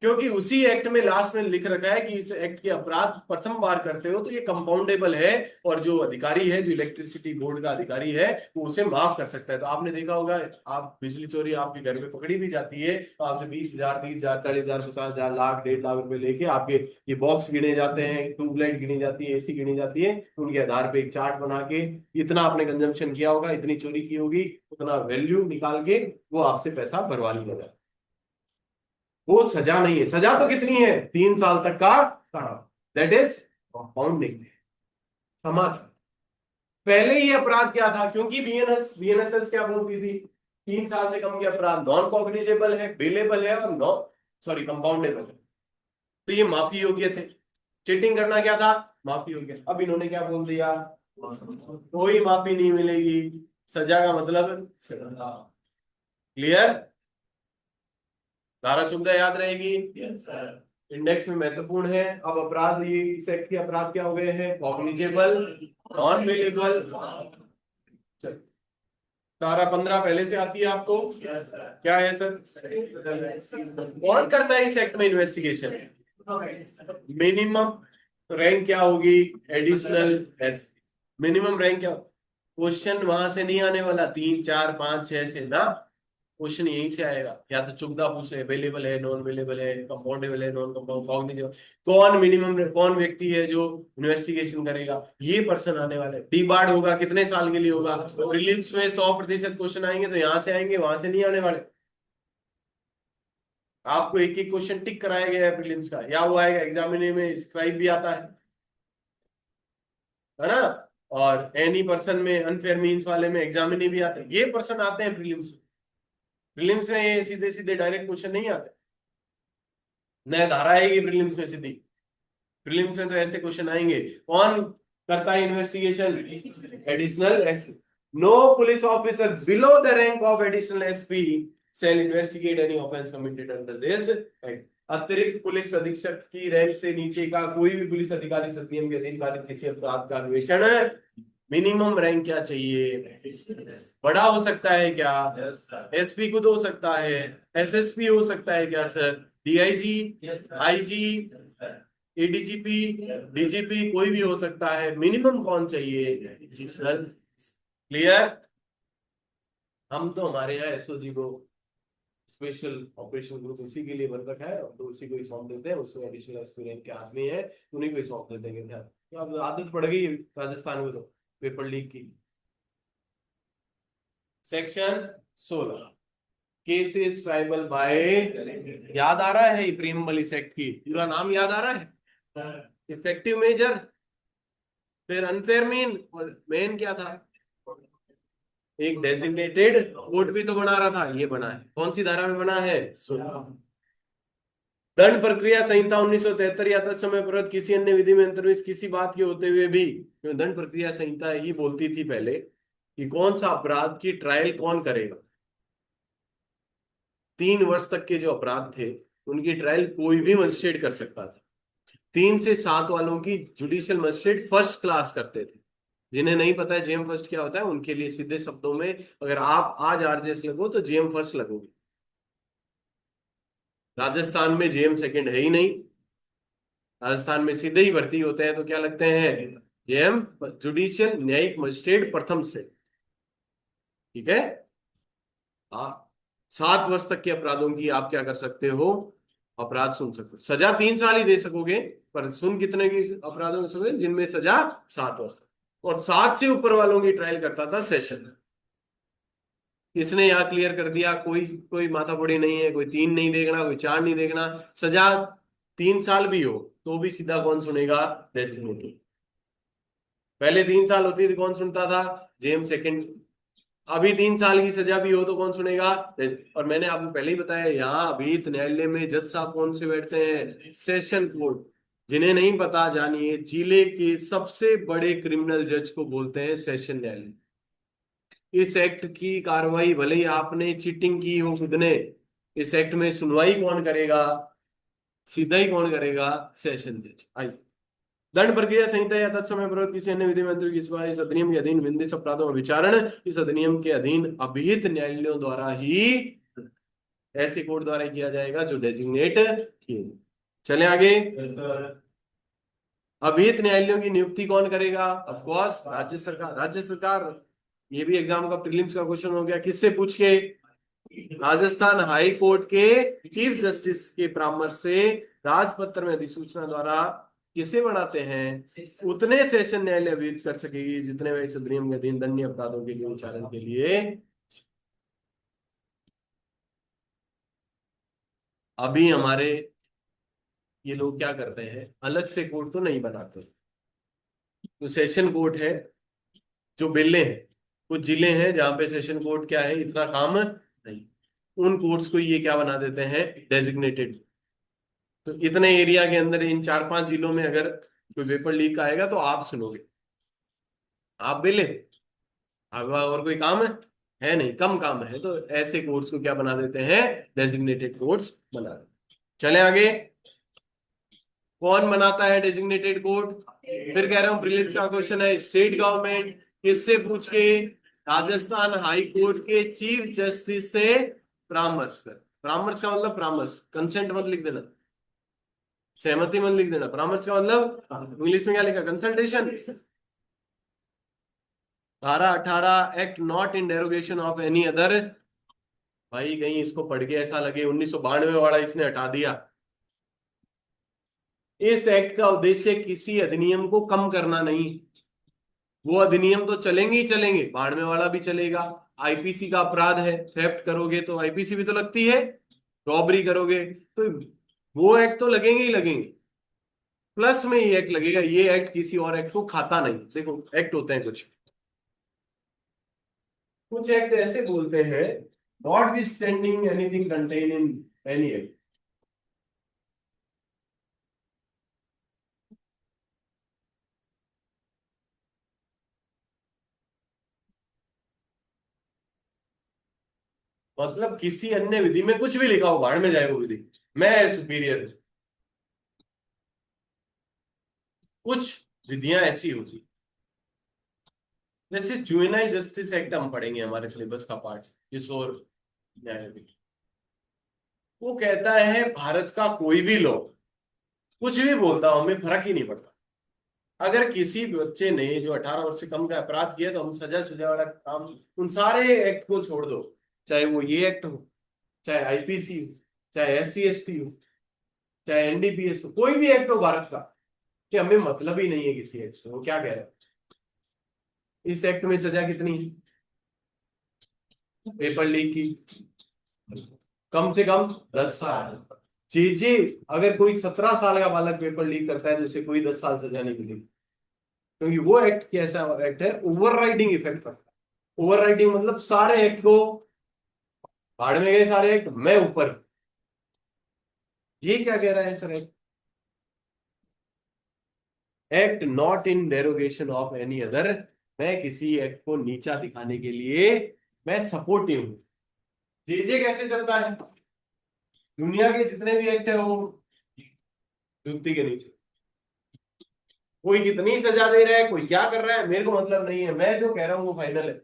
क्योंकि उसी एक्ट में लास्ट में लिख रखा है कि इस एक्ट के अपराध प्रथम बार करते हो तो ये कंपाउंडेबल है, और जो अधिकारी है, जो इलेक्ट्रिसिटी बोर्ड का अधिकारी है, वो उसे माफ कर सकता है। तो आपने देखा होगा, आप बिजली चोरी आपके घर में पकड़ी भी जाती है तो आपसे 20,000, 30,000, 40,000, 50,000, लाख, 1.5 लाख रुपए लेके आपके ये बॉक्स गिने जाते हैं, ट्यूबलाइट गिनी जाती है, एसी गिनी जाती है, उनके आधार पे एक चार्ट बना के इतना आपने कंजम्पशन किया होगा, इतनी चोरी की होगी, उतना वैल्यू निकाल के वो आपसे पैसा भरवा लिया। वो सजा नहीं है। सजा तो कितनी है? 3 साल तक का कारावास। That is compounding. समझ? पहले ही अपराध क्या था? क्योंकि बीएनएसएस क्या बोलती थी? 3 साल से कम के अपराध नॉन कॉग्निजेबल है, बेलेबल है, और नॉन, सॉरी, कंपाउंडेबल है। तो ये माफी योग्य थे। चीटिंग करना क्या था? माफी योग्य। अब इन्होंने क्या बोल दिया? कोई माफी नहीं मिलेगी, सजा का मतलब सजा। क्लियर? धारा 14 याद रहेगी? इंडेक्स में महत्वपूर्ण है। अब अपराध, ये इस एक्ट के अपराध क्या हो गए हैं? Cognizable, non वेलेबल। धारा 15 पहले से आती है आपको? क्या है सर? कौन करता है इस एक्ट में इन्वेस्टिगेशन? मिनिमम रैंक क्या होगी? Additional S. मिनिमम रैंक क्या? क्वेश्चन वहां से नहीं आने वाला 3, 4, 5, 6 से ना, क्वेश्चन यहीं से आएगा। या तो चुगदा पूछ ले, अवेलेबल है, नॉन अवेलेबल है, कंपाउंडेबल है, नॉन कंपाउंड, कॉग्निजेबल, कौन मिनिमम, कौन व्यक्ति है जो इन्वेस्टिगेशन करेगा, ये पर्सन आने वाला है। डीबार्ड होगा, कितने साल के लिए होगा? प्रीलिम्स में 100% क्वेश्चन आएंगे तो यहाँ से आएंगे, वहां से नहीं आने वाले। आपको एक एक क्वेश्चन टिक कराया गया है प्रीलिम्स का, या वो आएगा एग्जामिने में, स्क्राइब भी आता है ना? और एनी पर्सन में, अनफेयर मीन्स वाले में एग्जामिनी भी आते हैं। ये पर्सन आते हैं प्रीलिम्स में। प्रीलिम्स में ये सीधे सीधे डायरेक्ट क्वेश्चन नहीं आते। नया धारा आएगी प्रीलिम्स में सीधी। प्रीलिम्स में तो ऐसे क्वेश्चन आएंगे। कौन करता है investigation? Additional SP. No police officer below the rank of additional SP shall investigate any offense committed under this act। अतिरिक्त पुलिस अधीक्षक की रैंक से नीचे का कोई भी पुलिस अधिकारी इस अधिनियम के अधीन कारित किसी अपराध का अन्वेषण, मिनिमम रैंक क्या चाहिए? बड़ा हो सकता है क्या? एसपी खुद हो सकता है, एसएसपी हो सकता है क्या sir? DIG, IG, ADGP, DGP, कोई भी हो सकता है। मिनिमम कौन चाहिए? Sir clear? हम तो हमारे यहाँ एसओजी को, स्पेशल ऑपरेशन ग्रुप, इसी के लिए बन रखा है, तो उसी को ही सौंप देते हैं। उसमें एडिशनल एक्सपीरियंस के आदमी है, उन्हीं को ही सौंप देते हैं। ध्यान, तो अब आदत पड़ गई राजस्थान में तो पेपर लीक की। सेक्शन 16, केसेस ट्राइबल बाय, याद आ रहा है? प्रीएम्बल इस एक्ट की पूरा नाम याद आ रहा है? इफेक्टिव मेजर, फिर अनफेयर मीन, और मेन क्या था? एक डेजिग्नेटेड कोर्ट भी तो बना रहा था। ये बना है, कौन सी धारा में बना है? दंड प्रक्रिया संहिता 1973 या तत्समय प्रवृत्त किसी अन्य विधि में अंतर्विष्ट किसी बात के होते हुए भी, दंड प्रक्रिया संहिता ही बोलती थी पहले कि कौन सा अपराध की ट्रायल कौन करेगा। 3 वर्ष तक के जो अपराध थे उनकी ट्रायल कोई भी मजिस्ट्रेट कर सकता था। 3 से 7 वालों की जुडिशियल मजिस्ट्रेट फर्स्ट क्लास करते थे। जिन्हें नहीं पता है जेएम फर्स्ट क्या होता है, उनके लिए सीधे शब्दों में, अगर आप आज आरजेएस लगो तो जेएम फर्स्ट लगोगे। राजस्थान में जेएम सेकंड है ही नहीं। राजस्थान में सीधे ही भर्ती होते हैं तो क्या लगते हैं? जेएम, जुडिशियल न्यायिक मजिस्ट्रेट प्रथम श्रेणी। ठीक है? हाँ। 7 वर्ष तक के अपराधों की आप क्या कर सकते हो? अपराध सुन सकते हो। सजा 3 साल ही दे सकोगे, पर सुन कितने की अपराधों में सकोगे? जिनमें सजा 7 वर्ष। और 7 से ऊपर वालों की ट्रायल करता था सेशन। इसने यहाँ क्लियर कर दिया, कोई कोई माथापड़ी नहीं है, कोई 3 नहीं देखना, कोई 4 नहीं देखना। सजा 3 साल भी हो तो भी सीधा कौन सुनेगा? डेजिग्नेटेड। पहले 3 साल होती थी, कौन सुनता था? JM second. अभी 3 साल की सजा भी हो तो कौन सुनेगा? और मैंने आपको पहले ही बताया, यहाँ अभी न्यायालय में जज साहब कौन से बैठते हैं? Session court. जिन्हें नहीं पता जानिए, जिले के सबसे बड़े क्रिमिनल जज को बोलते हैं सेशन न्यायालय। इस एक्ट की कार्रवाई भले ही आपने चीटिंग की हो खुद ने, इस एक्ट में सुनवाई कौन करेगा? सीधा ही कौन करेगा? सेशन जज। आइए, दंड प्रक्रिया संहिता या तत्समय प्रवृत्त किसी अन्य विधि मंत्री की सेवा इस अधिनियम के अधीन विंदित अपराधों का विचारण इस अधिनियम के अधीन अभिहित न्यायालयों द्वारा ही ऐसे कोर्ट द्वारा किया जाएगा जो डेजिग्नेट किए। चले आगे। अभिहित न्यायालयों की नियुक्ति कौन करेगा? ऑफ कोर्स राज्य सरकार। राज्य सरकार, ये भी एग्जाम का प्रीलिम्स का क्वेश्चन हो गया। किससे पूछ के? राजस्थान हाई कोर्ट के चीफ जस्टिस के परामर्श से राजपत्र में अधिसूचना द्वारा किसे बनाते हैं? उतने सेशन न्यायालय अभिहित कर सकेगी जितने वे इस अधिनियम के अधीन दंडनीय अपराधों के लिए उच्चारण के लिए। अभी हमारे ये लोग क्या करते हैं, अलग से कोर्ट तो नहीं बनाते। तो सेशन कोर्ट है, जो बेले हैं, कुछ जिले हैं जहां पे सेशन कोर्ट क्या है, इतना काम नहीं। उन कोर्ट्स को ये क्या बना देते हैं, डेजिग्नेटेड। तो इतने एरिया के अंदर इन 4-5 जिलों में अगर कोई पेपर लीक आएगा तो आप सुनोगे, आप बेले। अब और कोई काम है नहीं, कम काम है, तो ऐसे कोर्ट्स को क्या बना देते हैं, डेजिग्नेटेड कोर्ट्स बना देते हैं। चले आगे। कौन बनाता है डेजिग्नेटेड कोर्ट? फिर कह रहा हूं प्रीलिम्स का क्वेश्चन है, स्टेट गवर्नमेंट। किससे पूछ के? राजस्थान हाई कोर्ट के चीफ जस्टिस से परामर्श कर। परामर्श का मतलब परामर्श, कंसेंट मत लिख देना, सहमति मत लिख देना। परामर्श का मतलब इंग्लिश में क्या लिखा, कंसल्टेशन। धारा 18 act not in derogation of any other. भाई कहीं इसको पढ़ के ऐसा लगे 1992 वाला इसने हटा दिया। इस एक्ट का उद्देश्य किसी अधिनियम को कम करना नहीं। वो अधिनियम तो चलेंगे ही चलेंगे, बाढ़ में वाला भी चलेगा। आईपीसी का अपराध है, थेफ्ट करोगे तो आईपीसी भी तो लगती है, रॉबरी करोगे तो वो एक्ट तो लगेंगे ही लगेंगे। प्लस में ये एक्ट लगेगा, ये एक्ट किसी और एक्ट को खाता नहीं। देखो एक्ट होते हैं कुछ, कुछ एक्ट ऐसे बोलते हैं, not be standing anything contain in any act. मतलब किसी अन्य विधि में कुछ भी लिखा हो, बाढ़ में जाए वो विधि, मैं सुपीरियर। कुछ विधियां ऐसी होती, जैसे जुवेनाइल जस्टिस एक्ट हम पढ़ेंगे, हमारे सिलेबस का पार्ट, किशोर न्यायालय। वो कहता है भारत का कोई भी लॉ कुछ भी बोलता हो, हमें फर्क ही नहीं पड़ता। अगर किसी बच्चे ने जो 18 वर्ष से कम का अपराध किया तो हम सजा सुजा वाला काम, उन सारे एक्ट को छोड़ दो, चाहे वो ये एक्ट हो, चाहे आईपीसी हो, चाहे SC ST हो, चाहे NDPS हो, कोई भी एक्ट हो भारत का, कि हमें मतलब ही नहीं है किसी एक्ट से। वो क्या कह रहा है, इस एक्ट में सजा कितनी है पेपर लीक की? कम से कम 10 साल। जी जी। अगर कोई 17 साल का बालक पेपर लीक करता है तो उसे कोई 10 साल सजा नहीं मिलेगी, क्योंकि वो एक्ट कैसा एक्ट है, ओवर राइडिंग इफेक्ट पड़ता है। ओवर राइडिंग मतलब सारे एक्ट को, भाड़ में गए सारे एक्ट, मैं ऊपर। ये क्या कह रहा है sir, act not in derogation of any other. मैं किसी एक्ट को नीचा दिखाने के लिए मैं सपोर्टिव हूं। जे कैसे चलता है, दुनिया के जितने भी एक्ट है वो युक्ति के नीचे। कोई कितनी सजा दे रहा है, कोई क्या कर रहा है, मेरे को मतलब नहीं है, मैं जो कह रहा हूं वो फाइनल है।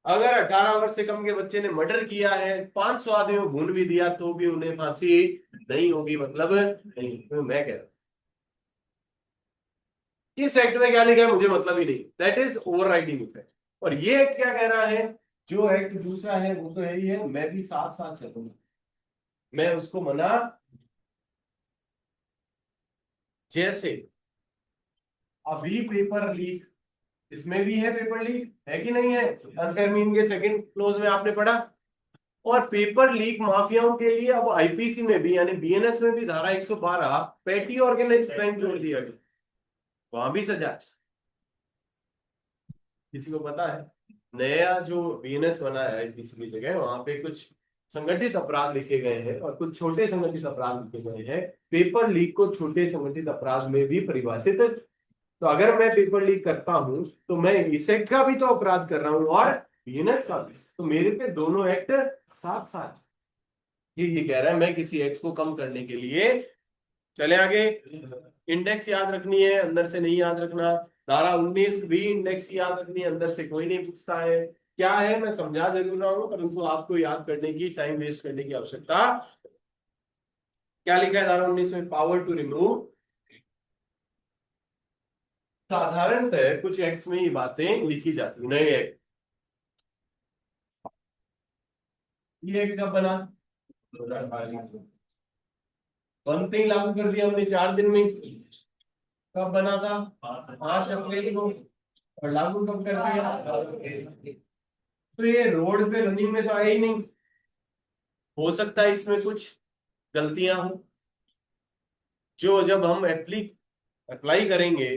अगर 18 वर्ष से कम के बच्चे ने मर्डर किया है, 500 आदमी को भून भी दिया, तो भी उन्हें फांसी नहीं होगी, मतलब नहीं। तो मैं कह रहा हूं किस एक्ट में क्या लिखा है मुझे मतलब ही नहीं, that is over riding effect. और ये एक्ट क्या कह रहा है, जो एक्ट दूसरा है वो तो है ही है, मैं भी साथ साथ चलूंगा, मैं उसको मना। जैसे अभी पेपर लीक, इसमें भी है पेपर लीक, है कि नहीं है? अनफेयर के सेकंड क्लोज में आपने पढ़ा। और पेपर लीक माफियाओं के लिए अब आईपीसी में भी, यानी BNS में भी धारा 112 पेटी ऑर्गेनाइज क्राइम जोड़ दिया गया, वहां भी सजा। किसी को पता है, नया जो BNS बना है आईपीसी की जगह, वहां पे कुछ संगठित अपराध लिखे गए हैं और कुछ छोटे संगठित अपराध लिखे गए हैं। पेपर लीक को छोटे संगठित अपराध में भी परिभाषित। तो अगर मैं पेपर लीक करता हूं तो मैं इस एक्ट का भी तो अपराध कर रहा हूं और BNS का भी, तो मेरे पे दोनों एक्ट साथ साथ। ये कह रहा है मैं किसी एक्ट को कम करने के लिए। चले आगे। इंडेक्स याद रखनी है, अंदर से नहीं याद रखना। धारा 19 भी इंडेक्स की याद रखनी है, अंदर से कोई नहीं पूछता है। क्या है मैं समझा जरूर रहा हूं, परंतु आपको याद करने की, टाइम वेस्ट करने की आवश्यकता। क्या लिखा है धारा 19 में? Power to remove. साधारणतः कुछ एक्ट में ये बातें लिखी जाती, नए एक्ट। ये एक्ट कब बना? 2012। बनते ही लागू कर दिया हमने 4 दिन में। कब बना था? 5 अप्रैल को। और लागू कब कर दिया? तो ये रोड पे रनिंग में तो आया ही नहीं। हो सकता है इसमें कुछ गलतियां हो, जो जब हम अप्लाई करेंगे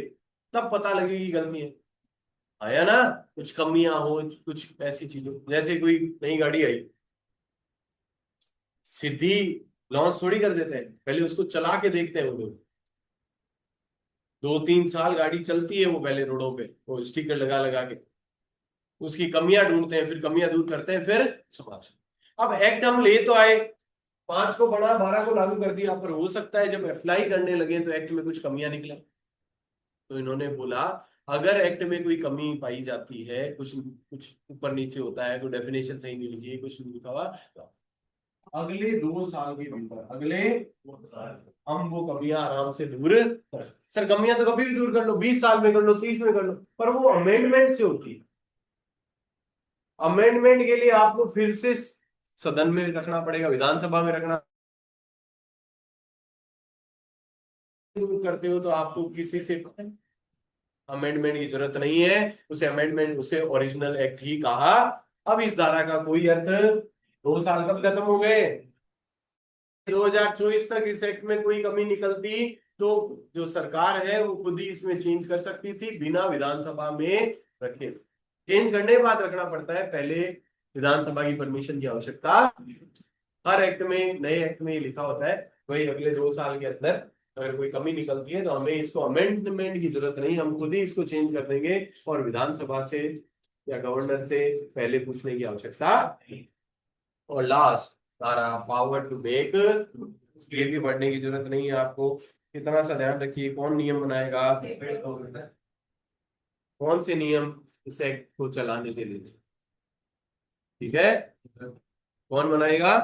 तब पता लगेगी गलतियां। आया ना? कुछ कमियां हो, कुछ ऐसी चीजें, जैसे कोई नई गाड़ी आई, सीधी लॉन्च थोड़ी कर देते हैं, पहले उसको चला के देखते हैं वो लोग। 2-3 साल गाड़ी चलती है वो, पहले रोडों पे वो स्टिकर लगा लगा के उसकी कमियां ढूंढते हैं, फिर कमियां दूर करते हैं, फिर समाज। अब एक्ट हम ले तो आए, 5 को बना, 12 को लागू कर दिया, पर हो सकता है जब अप्लाई करने लगे तो एक्ट में कुछ कमियां निकला। तो इन्होंने बोला, अगर एक्ट में कोई कमी पाई जाती है, कुछ कुछ ऊपर नीचे होता है, कोई डेफिनेशन सही नहीं लिखी है, कुछ नहीं लिखा हुआ, तो अगले 2 साल के भीतर, अगले 2 साल हम वो कमियां आराम से दूर कर सकते। सर कमियां तो कभी भी दूर कर लो, 20 साल में कर लो, 30 में कर लो, पर वो अमेंडमेंट से होती है। अमेंडमेंट के लिए आपको फिर से सदन में रखना पड़ेगा, विधानसभा में रखना। दूर करते हो तो आपको किसी से अमेंडमेंट की जरूरत नहीं है, उसे अमेंडमेंट, उसे ओरिजिनल एक्ट ही कहा। अब इस धारा का कोई अर्थ, 2 साल कब खत्म हो गए? 2024 तक इस एक्ट में कोई कमी निकलती तो जो सरकार है वो खुद ही इसमें चेंज कर सकती थी, बिना विधानसभा में रखे। चेंज करने के बाद रखना पड़ता है, पहले विधानसभा की परमिशन की आवश्यकता। हर एक्ट में, नए एक्ट में ये लिखा होता है, वही अगले 2 साल के अंदर अगर कोई कमी निकलती है तो हमें इसको अमेंडमेंट की जरूरत नहीं, हम खुद ही इसको चेंज कर देंगे, और विधानसभा से या गवर्नर से पहले पूछने की आवश्यकता नहीं। और लास्ट, सारा पावर टू मेक, ये भी पढ़ने की जरूरत नहीं है आपको। इतना सा ध्यान रखिए, कौन नियम बनाएगा, कौन से नियम इस एक्ट को चलाने के लिए, ठीक है? कौन बनाएगा?